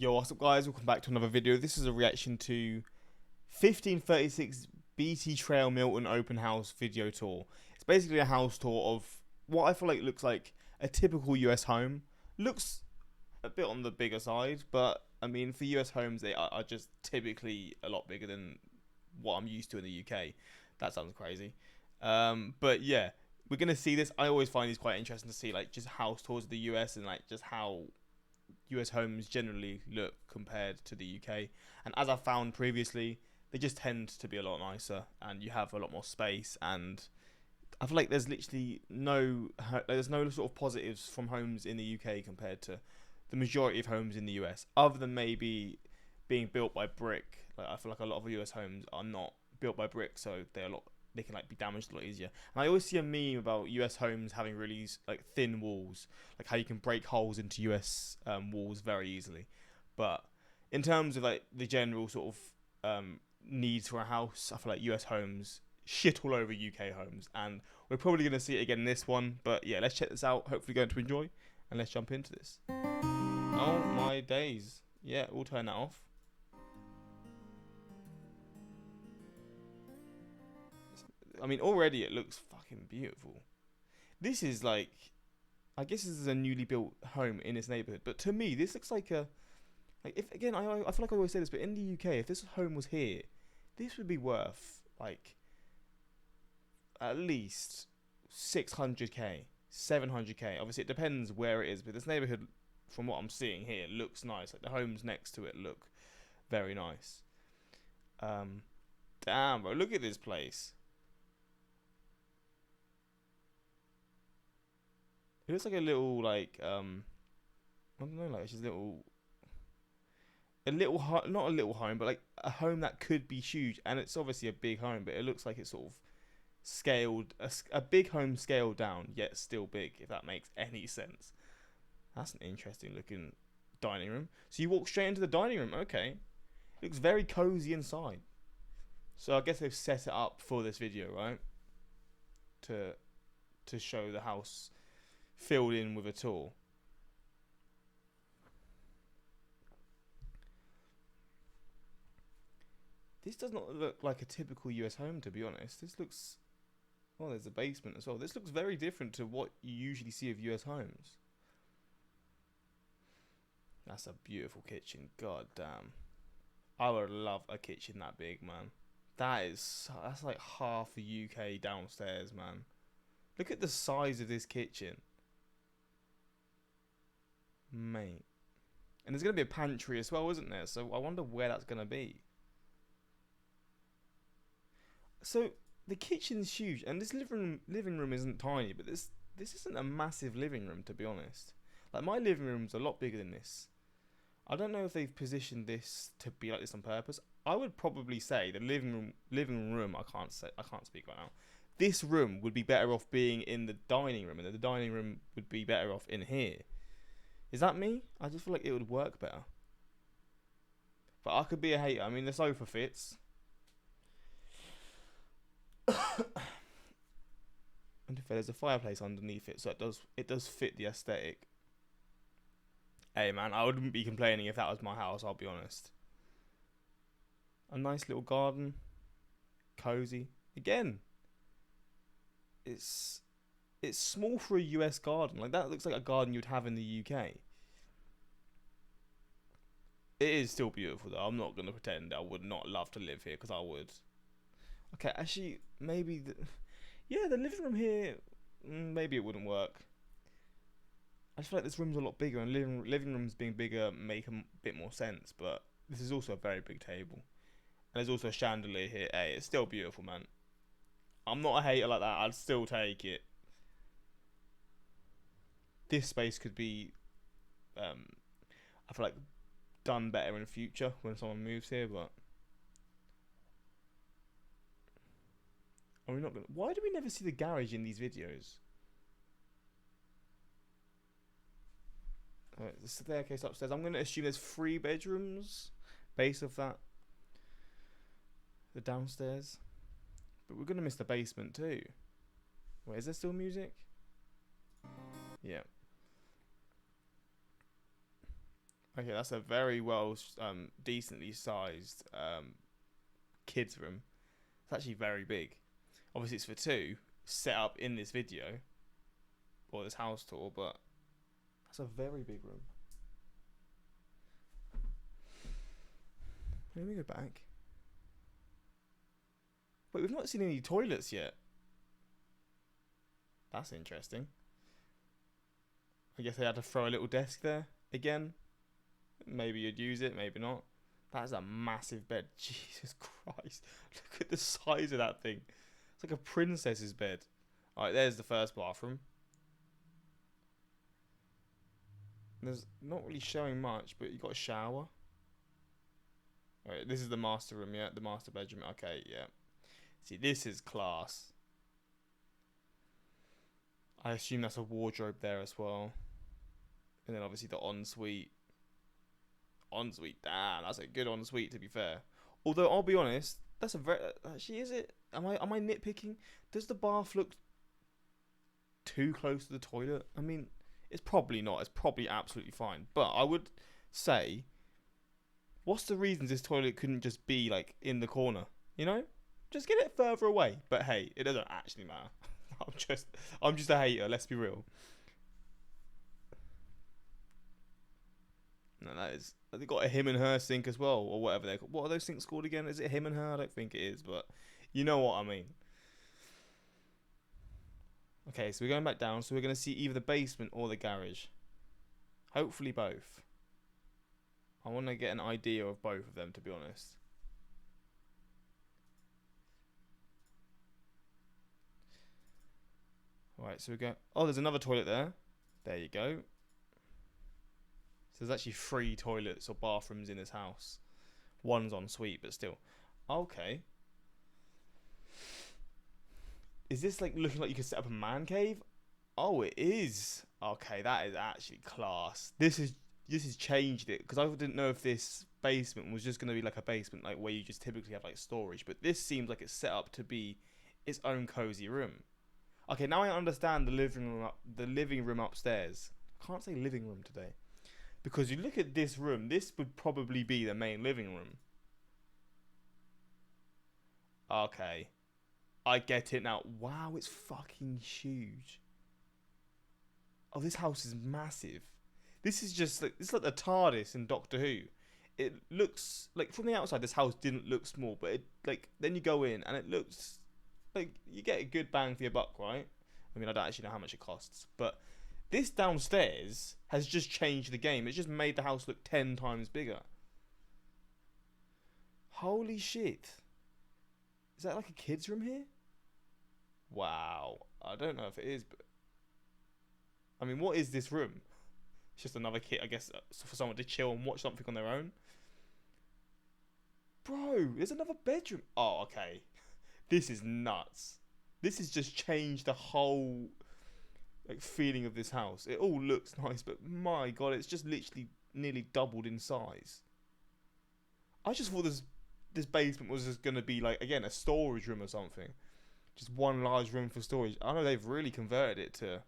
Yo, what's up guys? Welcome back to another video. This is a reaction to 1536 BT Trail Milton Open House video tour. It's basically a house tour of what I feel like looks like a typical US home. Looks a bit on the bigger side, but I mean for US homes they are just typically a lot bigger than what I'm used to in the UK. That sounds crazy. But yeah, we're gonna see this. I always find these quite interesting to see like just house tours of the US and like just how US homes generally look compared to the UK. And as I found previously, they just tend to be a lot nicer and you have a lot more space. And I feel like there's literally there's no sort of positives from homes in the UK compared to the majority of homes in the US, other than maybe being built by brick. Like I feel like a lot of US homes are not built by brick, so they can like be damaged a lot easier. And I always see a meme about US homes having really like thin walls, like how you can break holes into US walls very easily. But in terms of like the general sort of needs for a house, I feel like US homes shit all over UK homes, and we're probably going to see it again in this one. But yeah, let's check this out. Hopefully, going to enjoy, and let's jump into this. Oh my days! Yeah, we'll turn that off. I mean, already it looks fucking beautiful. This is like, I guess this is a newly built home in this neighborhood, but to me, this looks like a, like if again, I feel like I always say this, but in the UK, if this home was here, this would be worth like at least 600k, 700k. Obviously, it depends where it is, but this neighborhood, from what I'm seeing here, looks nice. Like the homes next to it look very nice. Damn, bro, look at this place. It looks like a little like I don't know, like it's just not a little home, but like a home that could be huge, and it's obviously a big home, but it looks like it's sort of scaled a big home scaled down, yet still big. If that makes any sense. That's an interesting looking dining room. So you walk straight into the dining room. Okay, it looks very cozy inside. So I guess they've set it up for this video, right? To show the house filled in with a tour. This does not look like a typical US home, to be honest. This looks... Oh, there's a basement as well. This looks very different to what you usually see of US homes. That's a beautiful kitchen. God damn. I would love a kitchen that big, man. That's like half the UK downstairs, man. Look at the size of this kitchen. Mate. And there's going to be a pantry as well, isn't there? So I wonder where that's going to be. So the kitchen's huge, and this living room isn't tiny, but this isn't a massive living room, to be honest. Like my living room's a lot bigger than this. I don't know if they've positioned this to be like this on purpose. I would probably say the living room. I can't speak right now. This room would be better off being in the dining room, and the dining room would be better off in here. Is that me? I just feel like it would work better. But I could be a hater. I mean, the sofa fits. And if there's a fireplace underneath it, so it does fit the aesthetic. Hey man, I wouldn't be complaining if that was my house, I'll be honest. A nice little garden, cozy. Again, it's small for a US garden. Like that looks like a garden you'd have in the UK. It is still beautiful though. I'm not gonna pretend I would not love to live here, because I would. Okay, actually, maybe yeah, the living room here, maybe it wouldn't work. I just feel like this room's a lot bigger, and living rooms being bigger make a bit more sense. But this is also a very big table, and there's also a chandelier here. Hey, it's still beautiful, man. I'm not a hater like that. I'd still take it. This space could be, I feel like, done better in the future when someone moves here. But are we not gonna? Why do we never see the garage in these videos? The staircase upstairs. I'm going to assume there's 3 bedrooms base of that. The downstairs. But we're going to miss the basement too. Wait, is there still music? Yeah. Okay, that's a very well, decently sized kids room. It's actually very big. Obviously, it's for two, set up in this video or this house tour, but that's a very big room. Let me go back. Wait, we've not seen any toilets yet. That's interesting. I guess they had to throw a little desk there again. Maybe you'd use it, maybe not. That's a massive bed. Jesus Christ. Look at the size of that thing. It's like a princess's bed. Alright, there's the first bathroom. There's not really showing much, but you got a shower. Alright, this is the master room, yeah? The master bedroom. Okay, yeah. See, this is class. I assume that's a wardrobe there as well. And then obviously the ensuite. Ensuite, damn, that's a good ensuite to be fair. Although I'll be honest, that's a very actually is it? Am I nitpicking? Does the bath look too close to the toilet? I mean, it's probably not. It's probably absolutely fine. But I would say, what's the reasons this toilet couldn't just be like in the corner? You know, just get it further away. But hey, it doesn't actually matter. I'm just a hater. Let's be real. No, that is. They got a him and her sink as well, or whatever they. What are those sinks called again? Is it him and her? I don't think it is, but you know what I mean. Okay, so we're going back down. So we're going to see either the basement or the garage. Hopefully both. I want to get an idea of both of them, to be honest. Right, so we go. Oh, there's another toilet there. There you go. So there's actually 3 toilets or bathrooms in this house. One's en suite, but still. Okay. Is this like looking like you could set up a man cave? Oh, it is. Okay, that is actually class. This has changed it, because I didn't know if this basement was just going to be like a basement like where you just typically have like storage, but this seems like it's set up to be its own cozy room. Okay, now I understand the living room upstairs. I can't say living room today. Because you look at this room, this would probably be the main living room. Okay. I get it now. Wow, it's fucking huge. Oh, this house is massive. This is just like, it's like the TARDIS in Doctor Who. It looks like from the outside this house didn't look small, but it like then you go in and it looks like you get a good bang for your buck, right? I mean, I don't actually know how much it costs, but this downstairs has just changed the game. It's just made the house look 10 times bigger. Holy shit. Is that like a kid's room here? Wow. I don't know if it is, but I mean, what is this room? It's just another kid, I guess, for someone to chill and watch something on their own. Bro, there's another bedroom. Oh, okay. This is nuts. This has just changed the whole like feeling of this house. It all looks nice, but my god, it's just literally nearly doubled in size. I just thought this basement was just gonna be like, again, a storage room or something. Just one large room for storage. I know they've really converted it to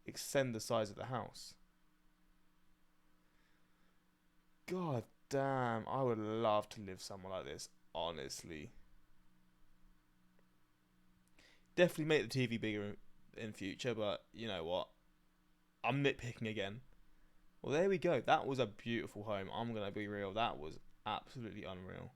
extend the size of the house. God damn, I would love to live somewhere like this, honestly. Definitely make the TV bigger in future, but you know what? I'm nitpicking again. Well, there we go. That was a beautiful home. I'm going to be real. That was absolutely unreal.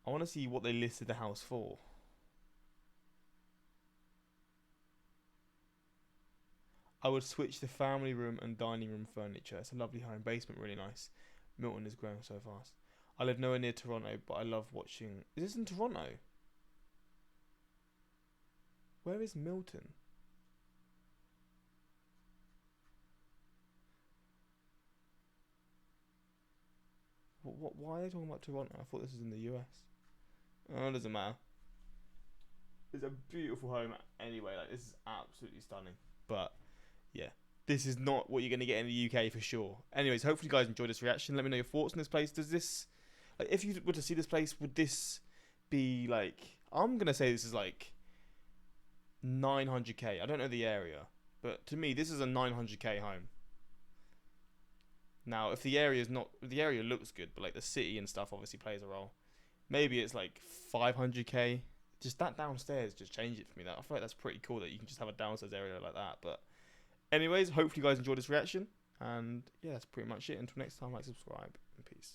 I want to see what they listed the house for. I would switch the family room and dining room furniture. It's a lovely home. Basement, really nice. Milton is growing so fast. I live nowhere near Toronto, but I love watching... Is this in Toronto? Where is Milton? Why are they talking about Toronto? I thought this was in the US. Oh, it doesn't matter. It's a beautiful home anyway. Like, this is absolutely stunning. But, yeah. This is not what you're going to get in the UK for sure. Anyways, hopefully you guys enjoyed this reaction. Let me know your thoughts on this place. Does this... Like, if you were to see this place, would this be, like... I'm going to say this is, like... 900k. I don't know the area, but to me this is a 900k home. Now, if the area looks good, but like the city and stuff obviously plays a role. Maybe it's like 500k. Just that downstairs, just change it for me. That I feel like that's pretty cool that you can just have a downstairs area like that. But anyways, hopefully you guys enjoyed this reaction. And yeah, that's pretty much it. Until next time, like, subscribe, and peace.